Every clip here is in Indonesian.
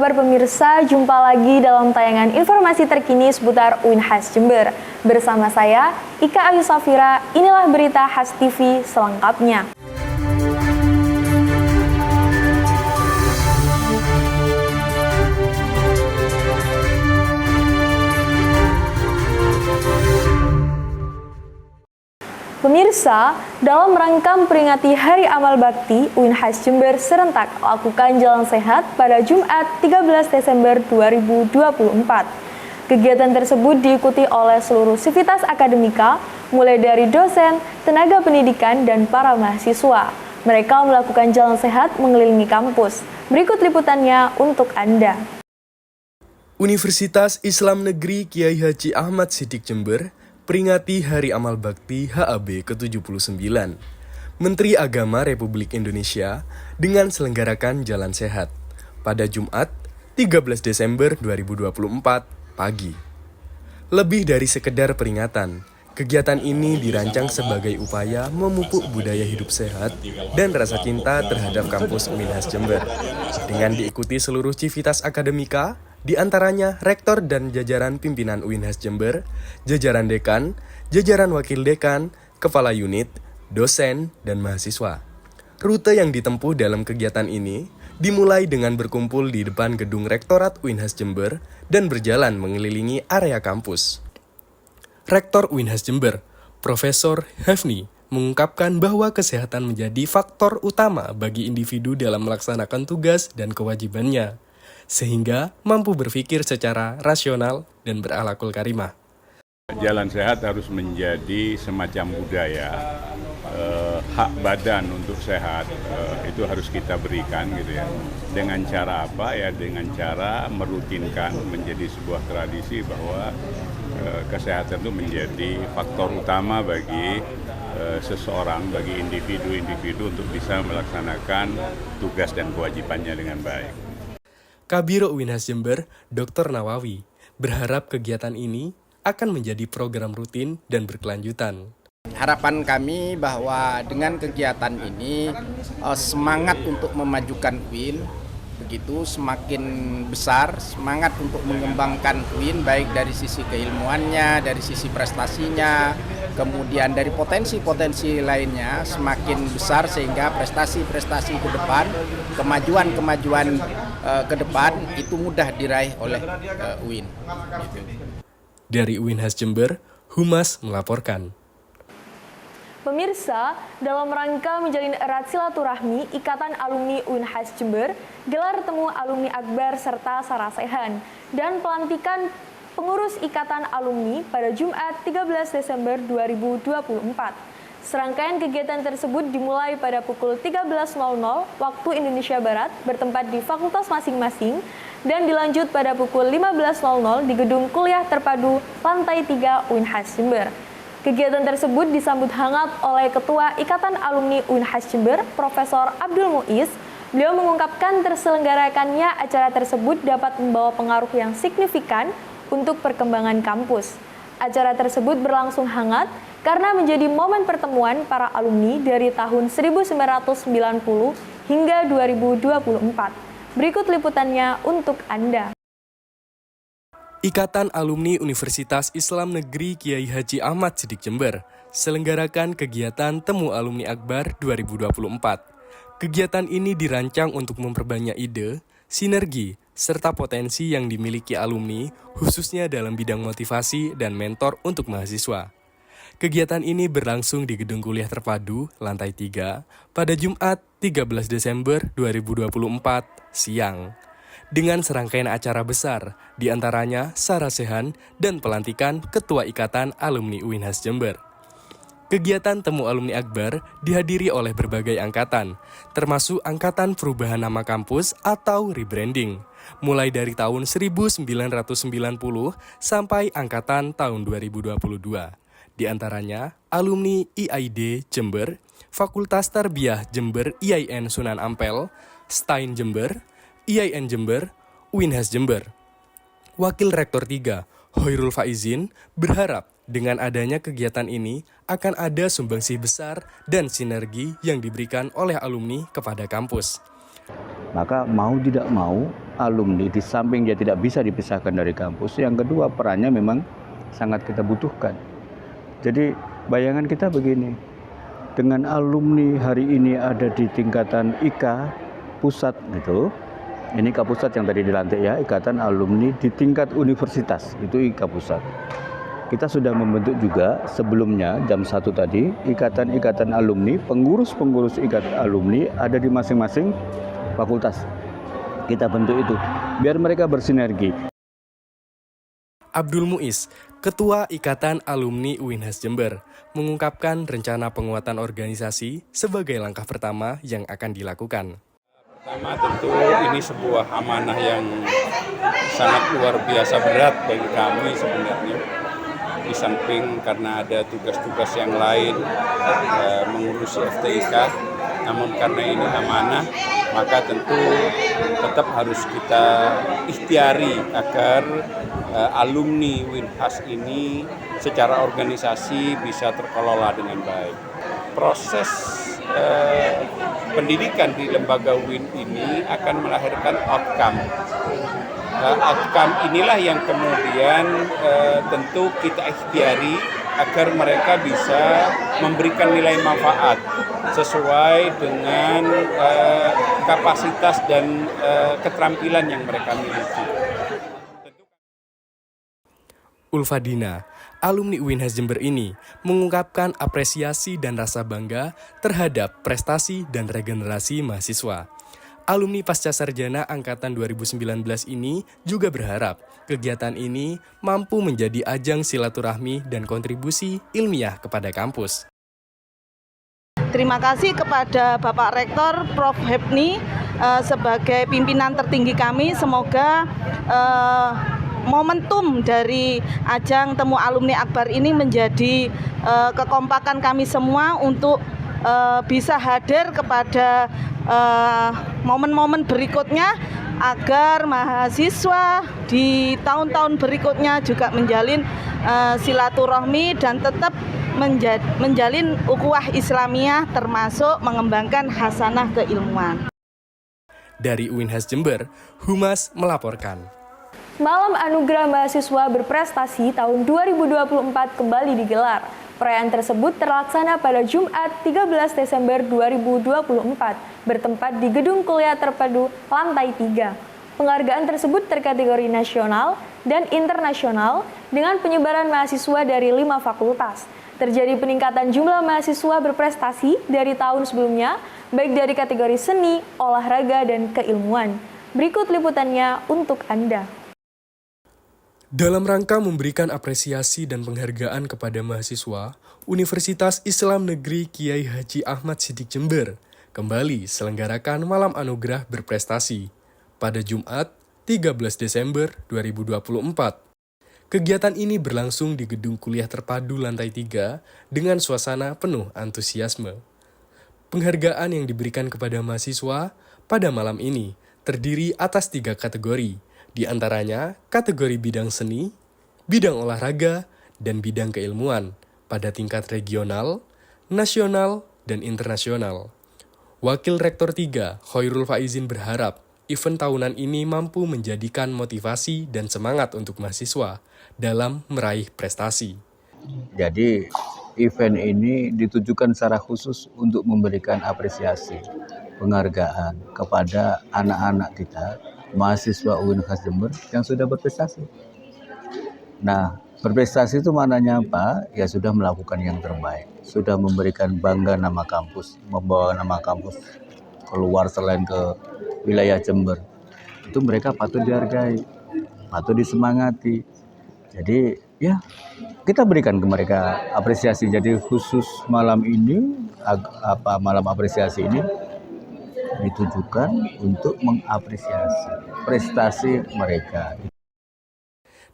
kabar pemirsa? Jumpa lagi dalam tayangan informasi terkini seputar UIN Khas Jember. Bersama saya, Ika Ayu Safira, inilah berita Khas TV selengkapnya. Pemirsa, dalam rangka memperingati Hari Amal Bakti, UIN Khas Jember serentak lakukan jalan sehat pada Jumat 13 Desember 2024. Kegiatan tersebut diikuti oleh seluruh sivitas akademika, mulai dari dosen, tenaga pendidikan, dan para mahasiswa. Mereka melakukan jalan sehat mengelilingi kampus. Berikut liputannya untuk Anda. Universitas Islam Negeri Kiai Haji Ahmad Siddiq Jember peringati Hari Amal Bakti HAB ke-79, Menteri Agama Republik Indonesia dengan selenggarakan Jalan Sehat pada Jumat 13 Desember 2024 pagi. Lebih dari sekedar peringatan, kegiatan ini dirancang sebagai upaya memupuk budaya hidup sehat dan rasa cinta terhadap kampus UIN Khas Jember, dengan diikuti seluruh civitas akademika, di antaranya rektor dan jajaran pimpinan UIN Khas Jember, jajaran dekan, jajaran wakil dekan, kepala unit, dosen, dan mahasiswa. Rute yang ditempuh dalam kegiatan ini dimulai dengan berkumpul di depan gedung Rektorat UIN Khas Jember dan berjalan mengelilingi area kampus. Rektor UIN Khas Jember, Profesor Hefni, mengungkapkan bahwa kesehatan menjadi faktor utama bagi individu dalam melaksanakan tugas dan kewajibannya, sehingga mampu berpikir secara rasional dan berakhlakul karimah. Jalan sehat harus menjadi semacam budaya, hak badan untuk sehat itu harus kita berikan gitu ya. Dengan cara apa ya? Dengan cara merutinkan menjadi sebuah tradisi bahwa kesehatan itu menjadi faktor utama bagi seseorang, bagi individu-individu untuk bisa melaksanakan tugas dan kewajibannya dengan baik. Kabiro UIN Khas Jember, Dr. Nawawi, berharap kegiatan ini akan menjadi program rutin dan berkelanjutan. Harapan kami bahwa dengan kegiatan ini semangat untuk memajukan UIN begitu semakin besar, semangat untuk mengembangkan UIN baik dari sisi keilmuannya, dari sisi prestasinya, kemudian dari potensi-potensi lainnya semakin besar sehingga prestasi-prestasi ke depan, kemajuan-kemajuan ke depan itu mudah diraih oleh UIN. Gitu. Dari UIN Khas Jember, Humas melaporkan. Pemirsa, dalam rangka menjalin erat silaturahmi Ikatan Alumni UIN Khas Jember, gelar temu alumni Akbar serta sarasehan, dan pelantikan pengurus Ikatan Alumni pada Jumat 13 Desember 2024. Serangkaian kegiatan tersebut dimulai pada pukul 13.00 waktu Indonesia Barat bertempat di fakultas masing-masing dan dilanjut pada pukul 15.00 di Gedung Kuliah Terpadu Lantai 3 UIN Khas Jember. Kegiatan tersebut disambut hangat oleh Ketua Ikatan Alumni UIN Khas Jember, Profesor Abdul Muiz. Beliau mengungkapkan terselenggarakannya acara tersebut dapat membawa pengaruh yang signifikan untuk perkembangan kampus. Acara tersebut berlangsung hangat karena menjadi momen pertemuan para alumni dari tahun 1990 hingga 2024. Berikut liputannya untuk Anda. Ikatan Alumni Universitas Islam Negeri Kiai Haji Ahmad Siddiq Jember selenggarakan kegiatan Temu Alumni Akbar 2024. Kegiatan ini dirancang untuk memperbanyak ide, sinergi, serta potensi yang dimiliki alumni, khususnya dalam bidang motivasi dan mentor untuk mahasiswa. Kegiatan ini berlangsung di Gedung Kuliah Terpadu, Lantai 3, pada Jumat 13 Desember 2024, siang. Dengan serangkaian acara besar, diantaranya sarasehan dan pelantikan Ketua Ikatan Alumni UIN Khas Jember. Kegiatan Temu Alumni Akbar dihadiri oleh berbagai angkatan, termasuk Angkatan Perubahan Nama Kampus atau rebranding, mulai dari tahun 1990 sampai angkatan tahun 2022. Di antaranya alumni IAID Jember, Fakultas Tarbiyah Jember IAIN Sunan Ampel, STAIN Jember, IAIN Jember, UIN Khas Jember. Wakil Rektor 3, Hoirul Faizin, berharap dengan adanya kegiatan ini akan ada sumbangsih besar dan sinergi yang diberikan oleh alumni kepada kampus. Maka mau tidak mau alumni di samping dia tidak bisa dipisahkan dari kampus, yang kedua perannya memang sangat kita butuhkan. Jadi bayangan kita begini, dengan alumni hari ini ada di tingkatan IKA pusat gitu, ini IKA pusat yang tadi dilantik ya, Ikatan Alumni di tingkat universitas, itu IKA pusat. Kita sudah membentuk juga sebelumnya jam 1 tadi, ikatan-ikatan alumni, pengurus-pengurus ikatan alumni ada di masing-masing fakultas. Kita bentuk itu, biar mereka bersinergi. Abdul Muiz, Ketua Ikatan Alumni Uinhas Jember, mengungkapkan rencana penguatan organisasi sebagai langkah pertama yang akan dilakukan. Pertama tentu ini sebuah amanah yang sangat luar biasa berat bagi kami sebenarnya. Di samping karena ada tugas-tugas yang lain mengurusi FTIK, namun karena ini amanah, maka tentu tetap harus kita ikhtiari agar alumni Uinhas ini secara organisasi bisa terkelola dengan baik. Proses pendidikan di lembaga UIN ini akan melahirkan outcome. Outcome inilah yang kemudian tentu kita ikhtiari agar mereka bisa memberikan nilai manfaat sesuai dengan kapasitas dan keterampilan yang mereka miliki. Ulfadina, alumni Uinhas Jember ini mengungkapkan apresiasi dan rasa bangga terhadap prestasi dan regenerasi mahasiswa. Alumni Pasca Sarjana Angkatan 2019 ini juga berharap kegiatan ini mampu menjadi ajang silaturahmi dan kontribusi ilmiah kepada kampus. Terima kasih kepada Bapak Rektor Prof. Hepni sebagai pimpinan tertinggi kami. Semoga momentum dari ajang Temu Alumni Akbar ini menjadi kekompakan kami semua untuk bisa hadir kepada momen-momen berikutnya agar mahasiswa di tahun-tahun berikutnya juga menjalin silaturahmi dan tetap menjalin ukhuwah Islamiyah termasuk mengembangkan hasanah keilmuan. Dari Uinhas Jember, Humas melaporkan. Malam Anugerah Mahasiswa Berprestasi tahun 2024 kembali digelar. Perayaan tersebut terlaksana pada Jumat 13 Desember 2024, bertempat di Gedung Kuliah Terpadu lantai 3. Penghargaan tersebut terkategori nasional dan internasional dengan penyebaran mahasiswa dari 5 fakultas. Terjadi peningkatan jumlah mahasiswa berprestasi dari tahun sebelumnya, baik dari kategori seni, olahraga, dan keilmuan. Berikut liputannya untuk Anda. Dalam rangka memberikan apresiasi dan penghargaan kepada mahasiswa, Universitas Islam Negeri Kiai Haji Ahmad Siddiq Jember kembali selenggarakan Malam Anugerah Berprestasi pada Jumat 13 Desember 2024. Kegiatan ini berlangsung di Gedung Kuliah Terpadu lantai 3 dengan suasana penuh antusiasme. Penghargaan yang diberikan kepada mahasiswa pada malam ini terdiri atas 3 kategori, di antaranya kategori bidang seni, bidang olahraga, dan bidang keilmuan pada tingkat regional, nasional, dan internasional. Wakil Rektor 3, Khairul Faizin berharap event tahunan ini mampu menjadikan motivasi dan semangat untuk mahasiswa dalam meraih prestasi. Jadi event ini ditujukan secara khusus untuk memberikan apresiasi, penghargaan kepada anak-anak kita, mahasiswa Uinhas Jember yang sudah berprestasi. Nah, berprestasi itu maknanya apa? Ya sudah melakukan yang terbaik, sudah memberikan bangga nama kampus, membawa nama kampus keluar selain ke wilayah Jember. Itu mereka patut dihargai, patut disemangati. Jadi ya kita berikan ke mereka apresiasi. Jadi khusus malam ini, malam apresiasi ini ditujukan untuk mengapresiasi prestasi mereka.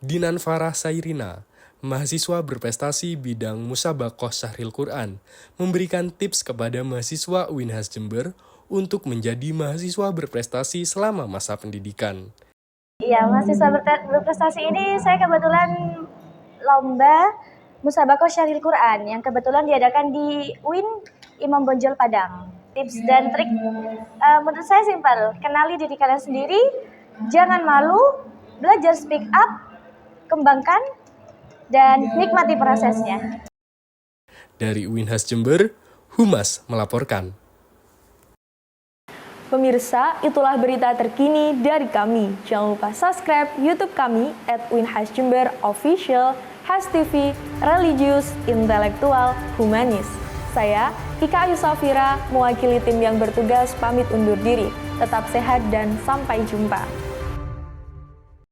Dinan Farah Sairina, mahasiswa berprestasi bidang Musabaqoh Syahril Quran, memberikan tips kepada mahasiswa Uinhas Jember untuk menjadi mahasiswa berprestasi selama masa pendidikan. Iya, mahasiswa berprestasi ini saya kebetulan lomba Musabaqoh Syahril Quran yang kebetulan diadakan di UIN Imam Bonjol Padang. Tips dan trik menurut saya simpel, kenali diri kalian sendiri, Jangan malu, belajar speak up, kembangkan, dan nikmati prosesnya. Dari Winhas Jember, Humas melaporkan. Pemirsa, itulah berita terkini dari kami. Jangan lupa subscribe YouTube kami @winhasjemberofficial, HasTV, religius, intelektual, humanis. Saya, Ika Ayu Safira, mewakili tim yang bertugas pamit undur diri. Tetap sehat dan sampai jumpa.